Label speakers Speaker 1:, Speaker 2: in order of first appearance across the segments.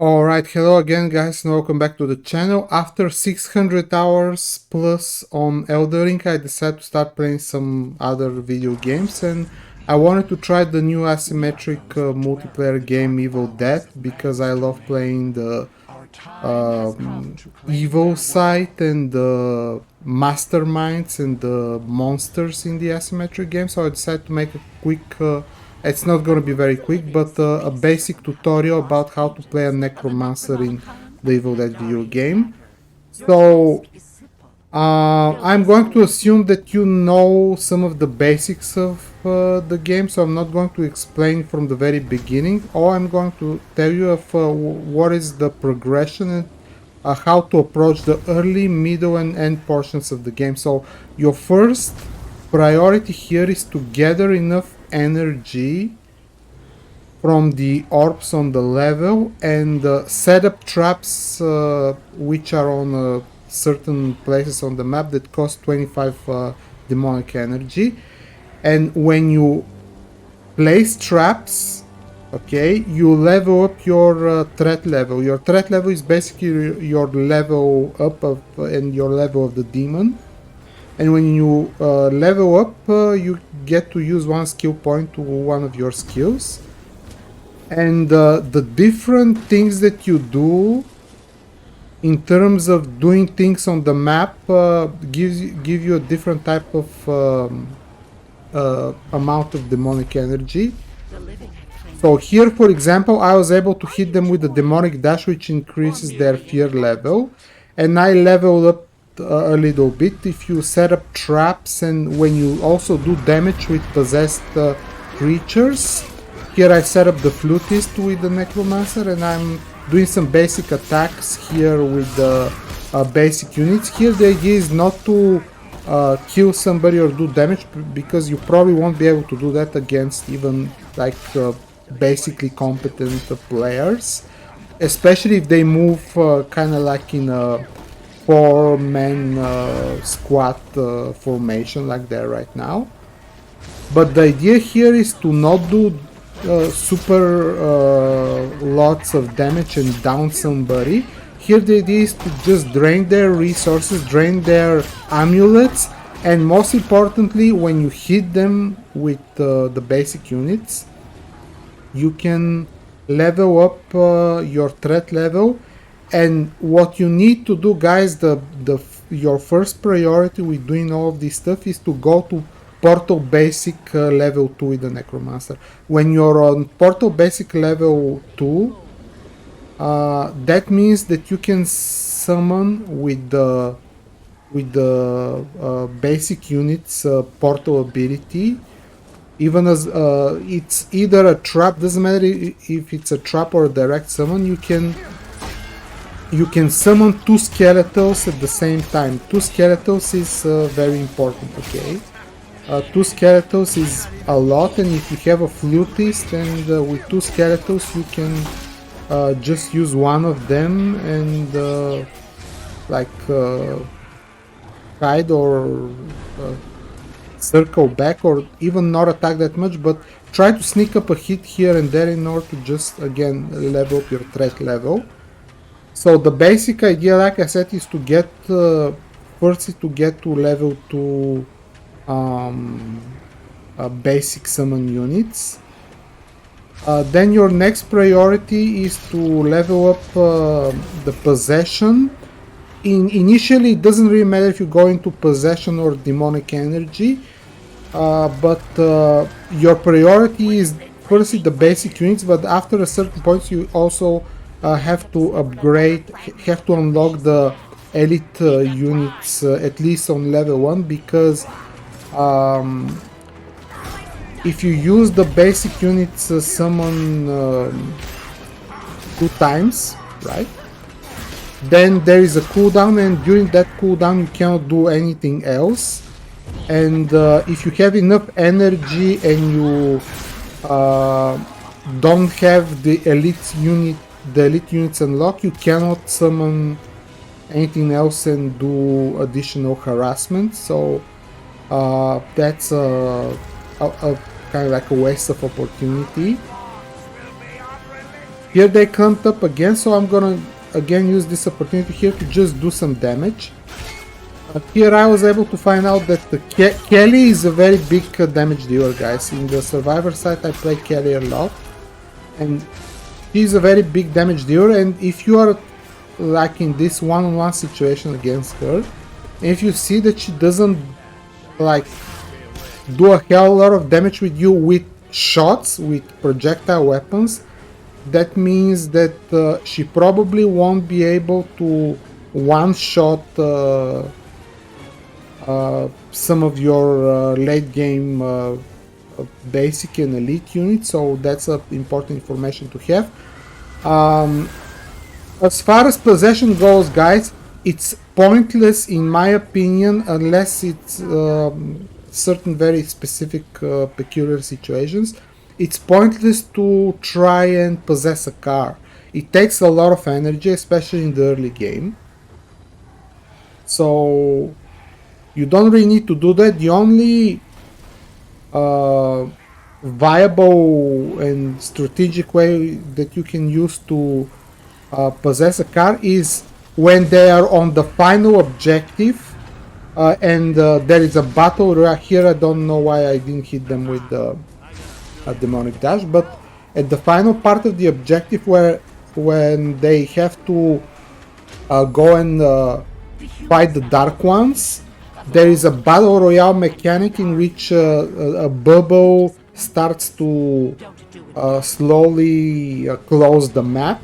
Speaker 1: Alright, hello again guys and welcome back to the channel. After 600 hours plus on Elden Ring, I decided to start playing some other video games, and I wanted to try the new asymmetric multiplayer game Evil Dead because I love playing the evil side and the masterminds and the monsters in the asymmetric game. So I decided to make a quick it's not going to be very quick, but a basic tutorial about how to play a Necromancer in the Evil Dead video game. So I'm going to assume that you know some of the basics of the game, so I'm not going to explain from the very beginning. All I'm going to tell you of what is the progression and how to approach the early, middle, and end portions of the game. So your first priority here is to gather enough energy from the orbs on the level and set up traps which are on certain places on the map that cost 25 demonic energy. And when you place traps, okay, you level up your threat level. Your threat level is basically your level up of and your level of the demon. And when you level up, you get to use one skill point to one of your skills. And the different things that you do in terms of doing things on the map give you a different type of amount of demonic energy. So here, for example, I was able to hit them with the demonic dash, which increases their fear level, and I leveled up a little bit. If you set up traps and when you also do damage with possessed creatures, here I set up the flutist with the Necromancer, and I'm doing some basic attacks here with the basic units. Here the idea is not to kill somebody or do damage, because you probably won't be able to do that against even like basically competent players, especially if they move kind of like in a four-man squad formation like they're right now. But the idea here is to not do super lots of damage and down somebody. Here the idea is to just drain their resources, drain their amulets, and most importantly, when you hit them with the basic units, you can level up your threat level. And what you need to do, guys, your first priority with doing all of this stuff is to go to Portal Basic level 2 with the Necromancer. When you're on Portal Basic level 2, that means that you can summon with the basic units portal ability, even as it's either a trap, doesn't matter if it's a trap or a direct summon. You can summon two skeletons at the same time. Two skeletons is very important, okay? Two skeletons is a lot, and if you have a flutist and with two skeletons you can just use one of them and hide or circle back, or even not attack that much, but try to sneak up a hit here and there in order to just again level up your threat level. So the basic idea, like I said, is to get first is to get to level 2 basic summon units. Then your next priority is to level up the possession. Initially, it doesn't really matter if you go into possession or demonic energy, but your priority is firstly the basic units, but after a certain point you also have to unlock the elite units at least on level 1, because if you use the basic units summon 2 times, right, then there is a cooldown, and during that cooldown you cannot do anything else. And if you have enough energy and you don't have the elite units unlocked, you cannot summon anything else and do additional harassment. So that's a kind of like a waste of opportunity. Here they clumped up again, so I'm gonna again use this opportunity here to just do some damage. Here I was able to find out that the Kelly is a very big damage dealer, guys. In the Survivor side I play Kelly a lot, and she's a very big damage dealer, and if you are like in this one-on-one situation against her, and if you see that she doesn't like do a hell lot of damage with you with shots, with projectile weapons, that means that she probably won't be able to one-shot some of your late game basic and elite units, so that's important information to have. As far as possession goes, guys, it's pointless in my opinion unless it's certain very specific peculiar situations. It's pointless to try and possess a car. It takes a lot of energy, especially in the early game. So you don't really need to do that. The only viable and strategic way that you can use to possess a car is when they are on the final objective and there is a battle right here. I don't know why I didn't hit them with a demonic dash, but at the final part of the objective when they have to go and fight the Dark Ones, there is a battle royale mechanic in which a bubble starts to slowly close the map,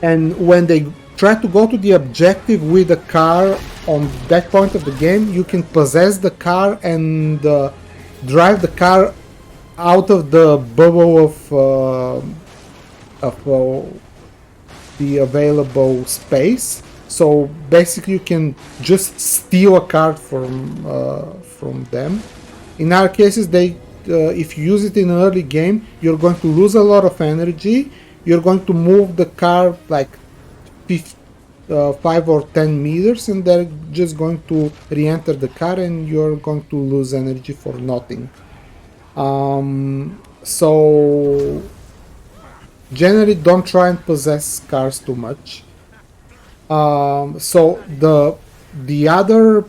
Speaker 1: and when they try to go to the objective with a car on that point of the game, you can possess the car and drive the car out of the bubble of the available space. So basically you can just steal a card from them. In our cases, if you use it in an early game, you're going to lose a lot of energy. You're going to move the car like 5 or 10 meters, and they're just going to re-enter the car, and you're going to lose energy for nothing. So generally don't try and possess cars too much. So the other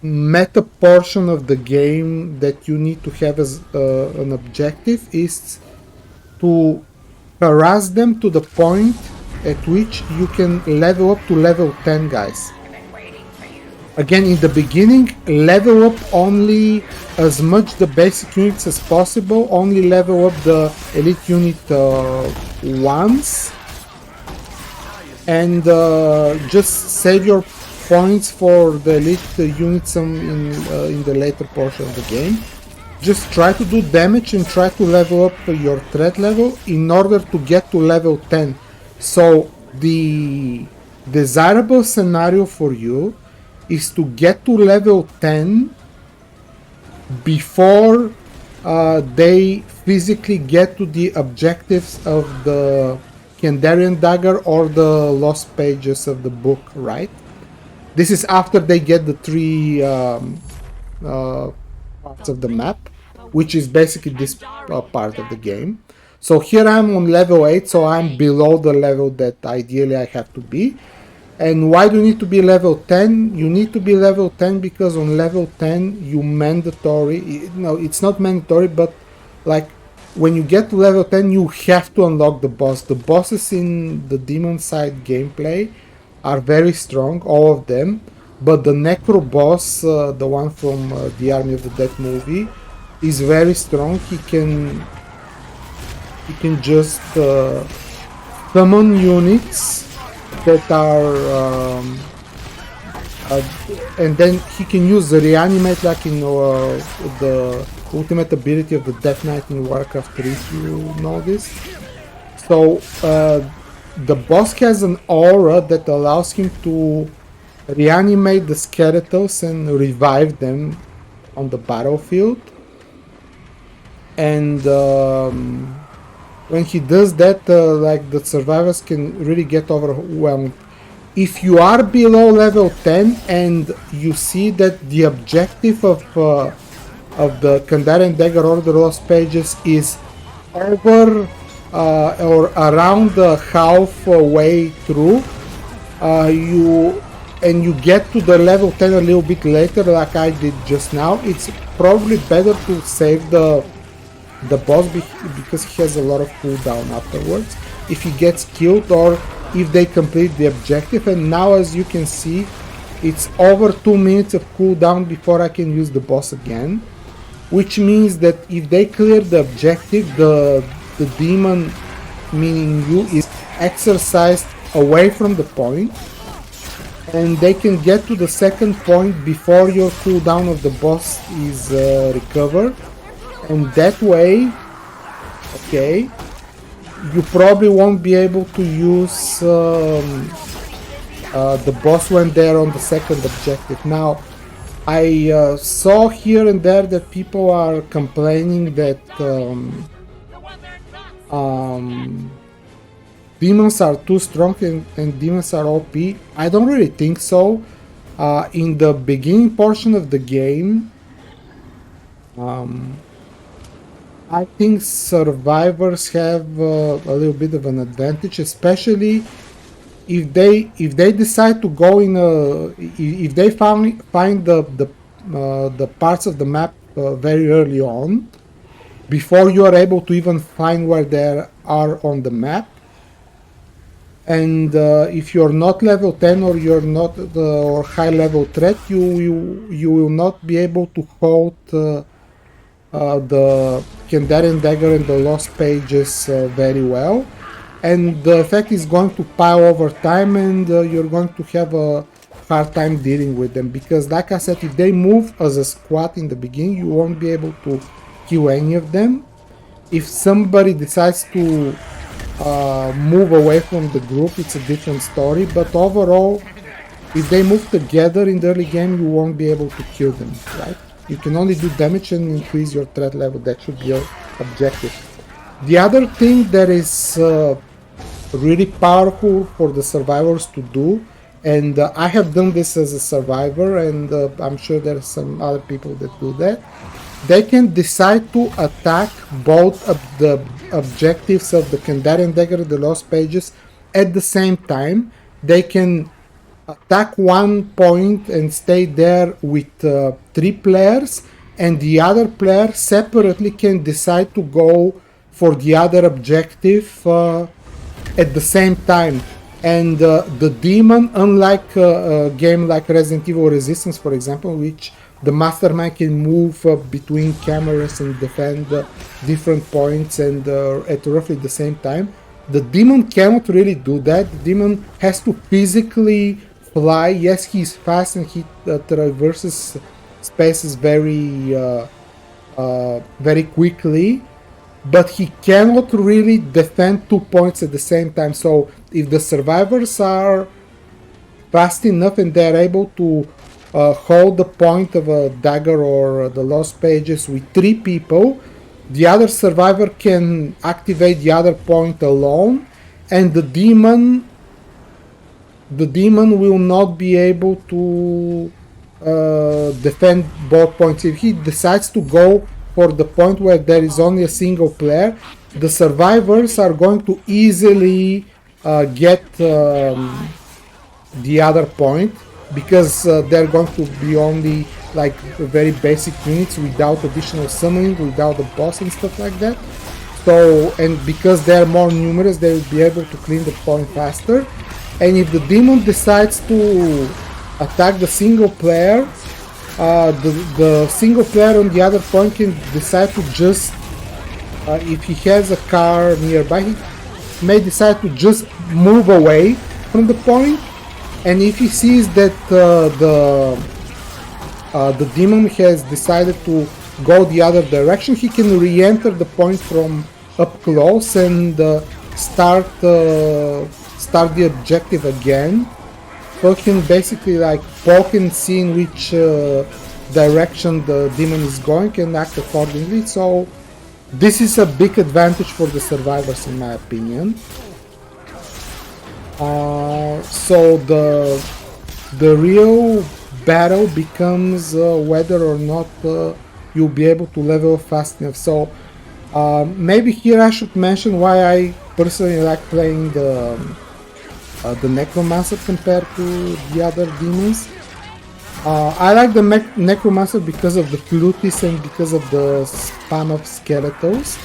Speaker 1: meta portion of the game that you need to have as an objective is to harass them to the point at which you can level up to level 10, guys. Again, in the beginning, level up only as much the basic units as possible, only level up the elite unit once, and just save your points for the elite units in the later portion of the game. Just try to do damage and try to level up your threat level in order to get to level 10. So the desirable scenario for you is to get to level 10 before they physically get to the objectives of the Kandarian Dagger or the lost pages of the book, right? This is after they get the 3 parts of the map, which is basically this part of the game. So here I'm on level 8, so I'm below the level that ideally I have to be. And why do you need to be level 10? You need to be level 10 because on level 10 you mandatory, no, it's not mandatory, but like when you get to level 10 you have to unlock the boss. The bosses in the demon side gameplay are very strong, all of them, but the Necro boss, the one from the Army of the Dead movie, is very strong. He can just summon units that are and then he can use the reanimate like in the ultimate ability of the Death Knight in Warcraft 3, if you know this. So the boss has an aura that allows him to reanimate the skeletons and revive them on the battlefield, and when he does that, like the survivors can really get overwhelmed. If you are below level 10 and you see that the objective of the Kandarian Dagger or the Lost Pages is over or around the halfway through, you get to the level 10 a little bit later, like I did just now, it's probably better to save the boss because he has a lot of cooldown afterwards if he gets killed or if they complete the objective. And now, as you can see, it's over 2 minutes of cooldown before I can use the boss again, which means that if they clear the objective, the demon, meaning you, is exercised away from the point, and they can get to the second point before your cooldown of the boss is recovered. And that way, okay, you probably won't be able to use the boss when they're on the second objective. Now, I saw here and there that people are complaining that demons are too strong and demons are OP. I don't really think so. In the beginning portion of the game, I think survivors have a little bit of an advantage, especially if they decide to go in if they find the parts of the map very early on, before you are able to even find where they are on the map. And if you're not level 10 or you're not or high level threat, you will not be able to hold the Kandarian Dagger and the Lost Pages very well, and the effect is going to pile over time, and you're going to have a hard time dealing with them, because like I said, if they move as a squad in the beginning, you won't be able to kill any of them. If somebody decides to move away from the group, it's a different story, but overall, if they move together in the early game, you won't be able to kill them, right? You can only do damage and increase your threat level. That should be your objective. The other thing that is really powerful for the survivors to do, and I have done this as a survivor, and I'm sure there are some other people that do that, they can decide to attack both of the objectives of the Kandarian Dagger and the Lost Pages at the same time. They can attack one point and stay there with 3 players, and the other player separately can decide to go for the other objective at the same time. And the demon, unlike a game like Resident Evil Resistance, for example, which the mastermind can move between cameras and defend different points and at roughly the same time, the demon cannot really do that. The demon has to physically fly. Yes, he's fast and he traverses spaces very quickly, but he cannot really defend 2 points at the same time. So if the survivors are fast enough and they're able to hold the point of a dagger or the Lost Pages with 3 people, the other survivor can activate the other point alone, and the demon will not be able to defend both points. If he decides to go for the point where there is only a single player, the survivors are going to easily get the other point, because they're going to be only like very basic units without additional summoning, without the boss and stuff like that. So, and because they're more numerous, they will be able to clean the point faster. And if the demon decides to attack the single player, the single player on the other point can decide to just, if he has a car nearby, he may decide to just move away from the point. And if he sees that the demon has decided to go the other direction, he can re-enter the point from up close and start the objective again. So he can basically like poke and see in which direction the demon is going and act accordingly. So this is a big advantage for the survivors, in my opinion. So the real battle becomes whether or not you'll be able to level fast enough. So Maybe here I should mention why I personally like playing the Necromancer compared to the other demons. I like the Necromancer because of the fluties and because of the spam of Skeletals.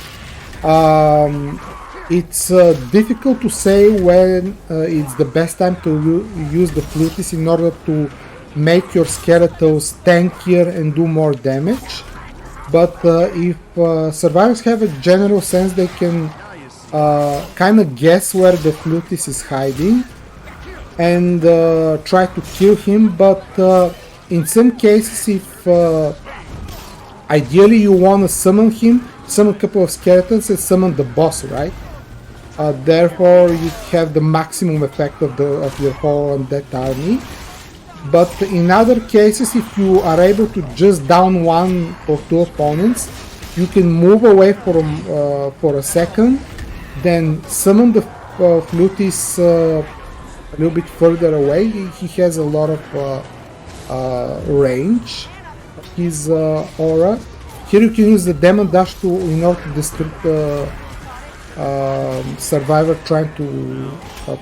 Speaker 1: It's difficult to say when it's the best time to use the fluties in order to make your Skeletals tankier and do more damage. But if survivors have a general sense, they can kind of guess where the flutis is hiding and try to kill him. But in some cases, if ideally you want to summon him, summon a couple of skeletons and summon the boss, right? Therefore, you have the maximum effect of your whole undead army. But in other cases, if you are able to just down one or two opponents, you can move away for a second, then summon the flutis a little bit further away. He has a lot of range of his aura. Here you can use the Demon Dash in order to distract the survivor trying to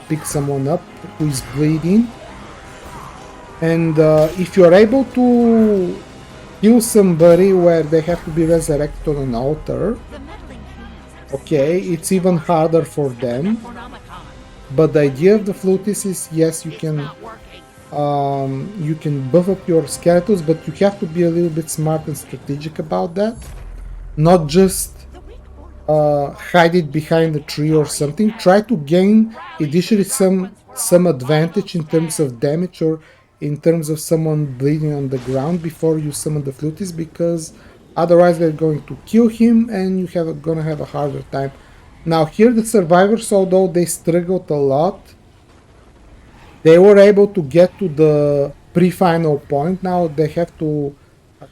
Speaker 1: pick someone up who is bleeding. And if you're able to kill somebody where they have to be resurrected on an altar, okay, it's even harder for them. But the idea of the flutis is, yes, you can buff up your skeletons, but you have to be a little bit smart and strategic about that. Not just hide it behind a tree or something. Try to gain additionally some advantage in terms of damage or in terms of someone bleeding on the ground before you summon the flutis, because otherwise they're going to kill him and you're gonna have a harder time. Now here the survivors, although they struggled a lot, they were able to get to the pre-final point. Now they have to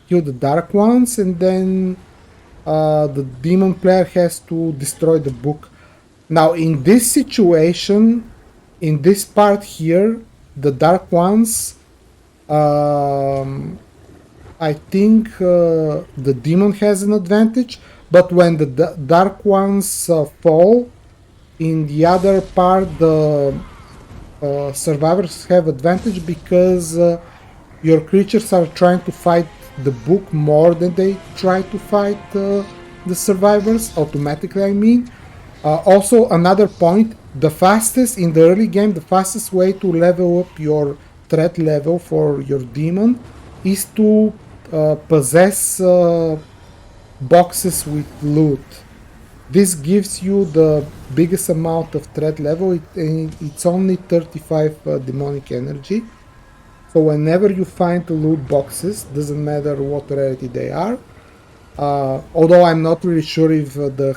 Speaker 1: kill the Dark Ones, and then the demon player has to destroy the book. Now in this situation, in this part here, the Dark Ones, I think the demon has an advantage, but when the Dark Ones fall, in the other part the survivors have advantage because your creatures are trying to fight the book more than they try to fight the survivors, automatically I mean. Also another point, the fastest in the early game, the fastest way to level up your threat level for your demon is to possess boxes with loot. This gives you the biggest amount of threat level. It's only 35 demonic energy. So whenever you find the loot boxes, doesn't matter what rarity they are, although I'm not really sure if the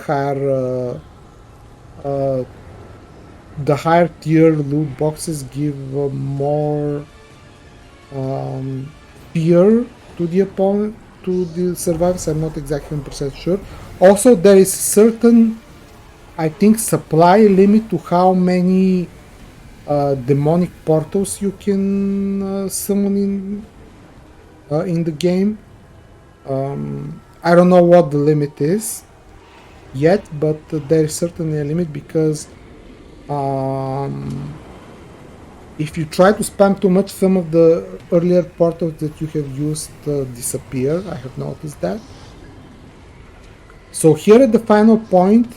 Speaker 1: higher tier loot boxes give more fear to the opponent, to the survivors. I'm not exactly 100% sure. Also, there is certain, I think, supply limit to how many demonic portals you can summon in the game. I don't know what the limit is yet, but there is certainly a limit, because if you try to spam too much, some of the earlier portals that you have used disappear. I have noticed that. So here at the final point,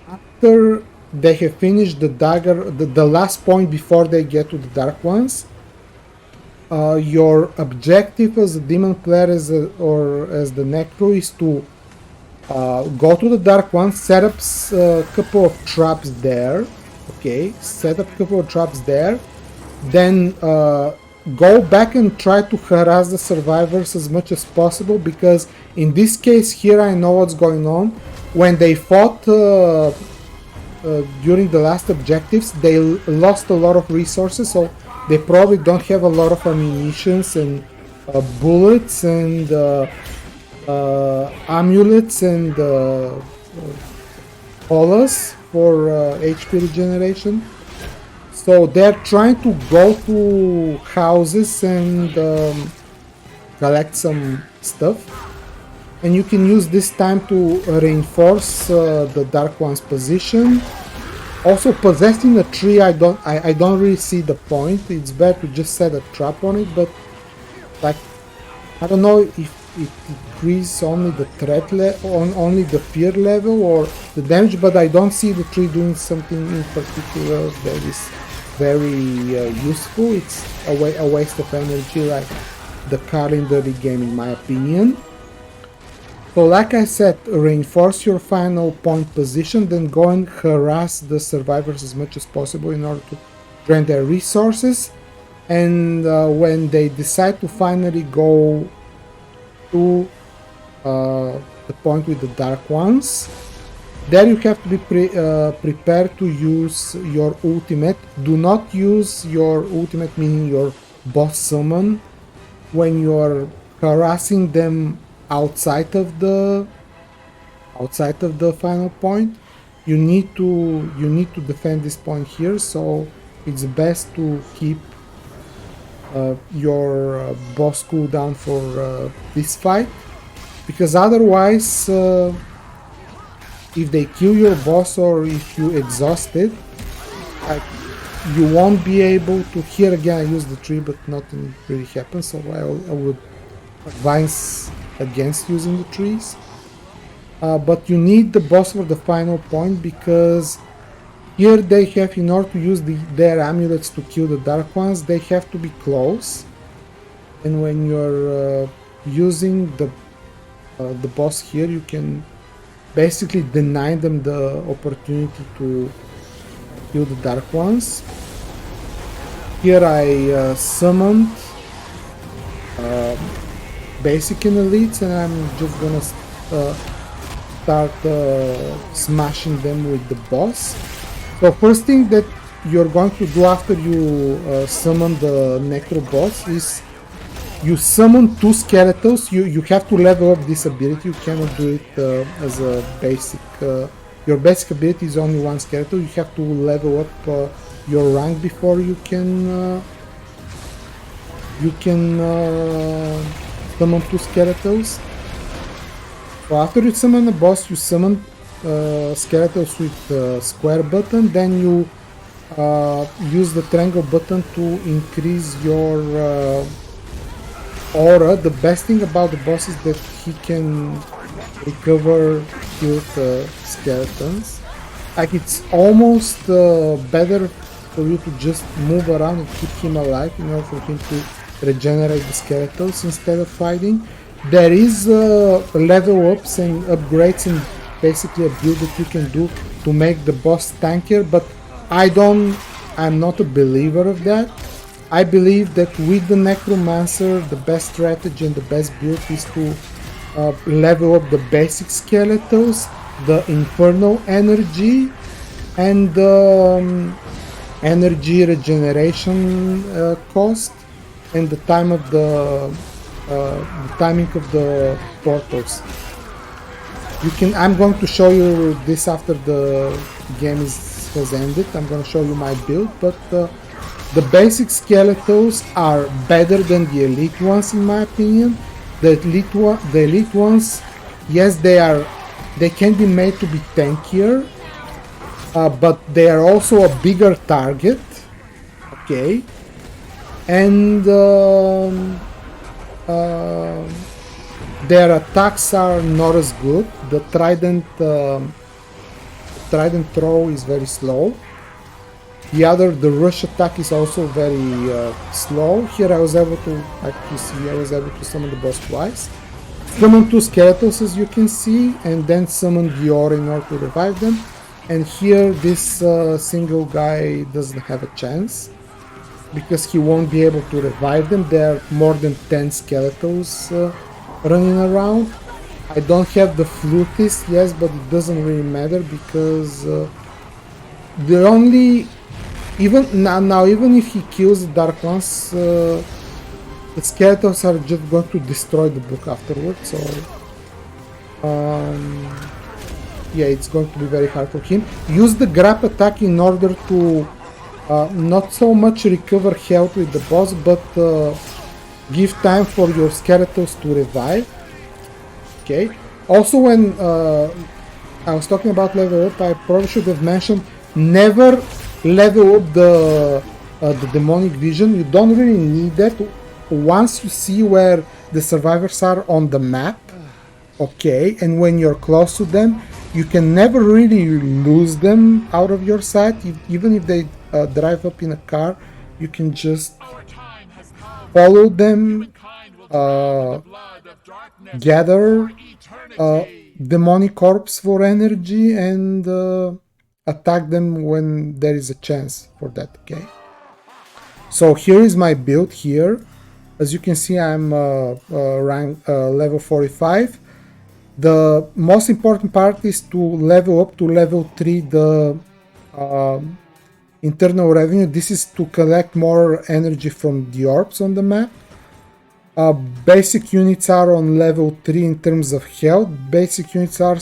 Speaker 1: after they have finished the dagger, the last point before they get to the Dark Ones, your objective as a demon player or as the Necro is to go to the Dark Ones, set up a couple of traps there. Okay, set up a couple of traps there, then go back and try to harass the survivors as much as possible, because in this case here I know what's going on. When they fought during the last objectives, they lost a lot of resources, so they probably don't have a lot of ammunitions and bullets and amulets and colas for HP regeneration. So they're trying to go to houses and collect some stuff. and you can use this time to reinforce the Dark One's position. Also, possessing a tree, I don't really see the point. It's better to just set a trap on it, but like, I don't know if it increases only the threat only the fear level or the damage, but I don't see the tree doing something in particular that is very useful. It's a waste of energy, like the card in the game, in my opinion. So like I said, reinforce your final point position, then go and harass the survivors as much as possible in order to drain their resources. And when they decide to finally go to the point with the Dark Ones, there you have to be prepared to use your ultimate. Do not use your ultimate, meaning your boss summon, when you are harassing them outside of the final point. You need to defend this point here, so it's best to keep your boss cooldown for this fight, because otherwise if they kill your boss or if you exhaust it, you won't be able to. Here again I use the tree, but nothing really happens, so I would advise against using the trees. But you need the boss for the final point, because here they have, in order to use their amulets to kill the Dark Ones, they have to be close. And when you're using the boss here, you can basically deny them the opportunity to kill the Dark Ones. Here I summoned basic and elites, and I'm just gonna start smashing them with the boss. So first thing that you're going to do after you summon the Necro boss is you summon 2 skeletons. You have to level up this ability. You cannot do it as a basic. Your basic ability is only 1 skeleton. You have to level up your rank before you can summon 2 skeletons. So after you summon a boss, you summon skeletons with square button, then you use the triangle button to increase your aura. The best thing about the boss is that he can recover killed skeletons. Like, it's almost better for you to just move around and keep him alive in order for him to regenerate the skeletons instead of fighting. There is level ups and upgrades and basically a build that you can do to make the boss tankier, but I'm not a believer of that. I believe that with the Necromancer, the best strategy and the best build is to level up the basic skeletons, the infernal energy, and the energy regeneration cost, and the time of the timing of the portals. I'm going to show you this after the game has ended. I'm going to show you my build, but the basic skeletons are better than the elite ones in my opinion. The elite ones, yes, they can be made to be tankier, but they are also a bigger target. Okay, and their attacks are not as good. The trident throw is very slow. The rush attack is also very slow. Here I was able to, like you see, I was able to summon the boss twice. Summon 2 skeletons, as you can see, and then summon the aura in order to revive them. And here this single guy doesn't have a chance, because he won't be able to revive them. There are more than 10 skeletons running around. I don't have the flutist, yes, but it doesn't really matter, because the only even if he kills the Dark Ones, the skeletons are just going to destroy the book afterwards. So yeah, it's going to be very hard for him. Use the grab attack in order to not so much recover health with the boss, but give time for your skeletons to revive. Okay. Also, when I was talking about level up, I probably should have mentioned never level up the demonic vision. You don't really need that. Once you see where the survivors are on the map, okay, and when you're close to them, you can never really lose them out of your sight. Even if they drive up in a car, you can just follow them, gather demonic orbs for energy, and attack them when there is a chance for that. Okay, so here is my build here. As you can see, I'm rank level 45. The most important part is to level up to level 3 the internal revenue. This is to collect more energy from the orbs on the map. Basic units are on level 3 in terms of health. Basic units are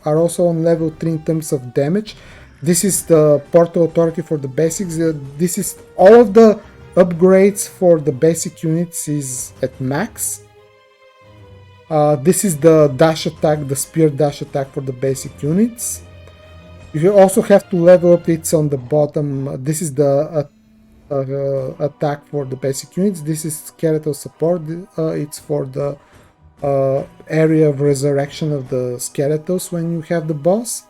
Speaker 1: also on level 3 in terms of damage. This is the Portal Authority for the basics. This is all of the upgrades for the basic units is at max. This is the dash attack, the spear dash attack for the basic units. You also have to level up, it's on the bottom. This is the attack for the basic units. This is skeletal support. It's for the area of resurrection of the skeletals when you have the boss.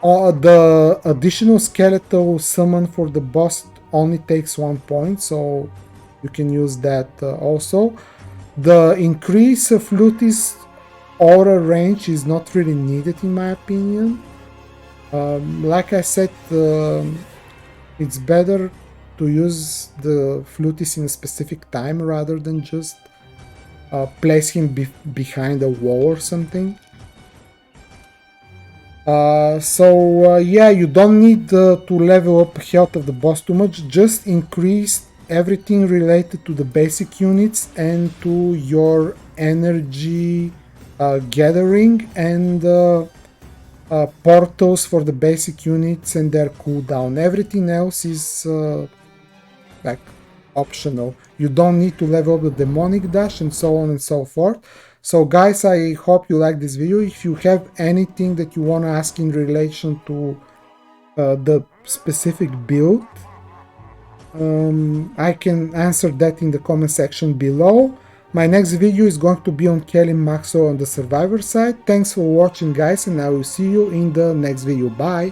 Speaker 1: The additional skeletal summon for the boss only takes 1 point, so you can use that also. The increase of Lutis aura range is not really needed in my opinion. Like I said, it's better to use the Flutis in a specific time rather than just place him behind a wall or something. Yeah, you don't need to level up health of the boss too much. Just increase everything related to the basic units and to your energy gathering and portals for the basic units and their cooldown. Everything else is like optional. You don't need to level up the demonic dash and so on and so forth. So guys, I hope you like this video. If you have anything that you want to ask in relation to the specific build, I can answer that in the comment section below. My next video is going to be on Kelly Maxwell on the survivor side. Thanks for watching guys, and I will see you in the next video. Bye!